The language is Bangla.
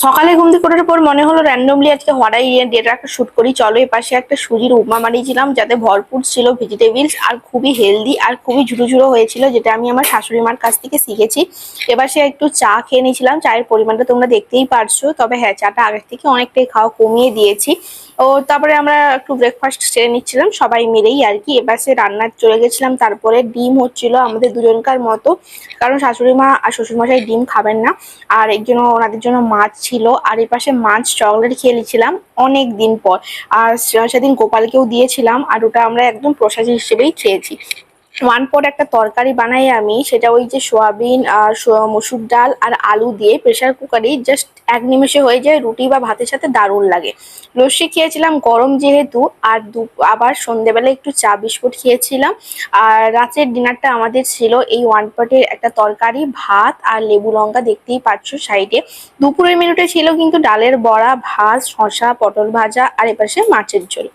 সকালে ঘুম থেকে ওঠার পর মনে হলো র্যান্ডমলি আজকে হঠাৎ ডেটা একটা শুট করি। চলো, এ পাশে একটা সুজির উপমা বানিয়েছিলাম যাতে ভরপুর ছিল ভেজিটেবলস আর খুবই হেলদি আর খুবই ঝুড়ো ঝুড়ো হয়েছিল, যেটা আমি আমার শাশুড়ি মার কাছ থেকে শিখেছি। এবার সে একটু চা খেয়ে নিয়েছিলাম, চায়ের পরিমাণটা তোমরা দেখতেই পারছো। তবে হ্যাঁ, চাটা আগের থেকে অনেকটাই খাওয়া কমিয়ে দিয়েছি। ও তারপরে আমরা একটু ব্রেকফাস্ট সেরে নিচ্ছিলাম সবাই মিলেই আর কি। এবার সে রান্নার চলে গেছিলাম, তারপরে ডিম হচ্ছিল আমাদের দুজনকার মতো, কারণ শাশুড়ি মা আর শ্বশুরমশাই ডিম খাবেন না। আর এর জন্য ওনাদের জন্য মাছ ছিল, আর এই পাশে মাছ চকলেট খেয়ে নিচ্ছিলাম অনেক দিন পর। আর সেদিন গোপালকেও দিয়েছিলাম, আর ওটা আমরা একদম প্রসাদ হিসেবেই খেয়েছি। ওয়ান পট একটা তরকারি বানাই আমি, সেটা ওই যে সোয়াবিন আর মসুর ডাল আর আলু দিয়ে প্রেসার কুকারে জাস্ট এক নিমেষে হয়ে যায়, রুটি বা ভাতের সাথে দারুণ লাগে। লস্যি খেয়েছিলাম গরম যেহেতু, আর আবার সন্ধ্যেবেলা একটু চা বিস্কুট খেয়েছিলাম। আর রাতের ডিনারটা আমাদের ছিল এই ওয়ান পটের একটা তরকারি, ভাত আর লেবু লঙ্কা দেখতেই পাচ্ছ সাইডে। দুপুরের মেনুতে ছিল কিন্তু ডালের বড়া, ভাত, শসা, পটল ভাজা আর এপাশে মাছের ঝোল।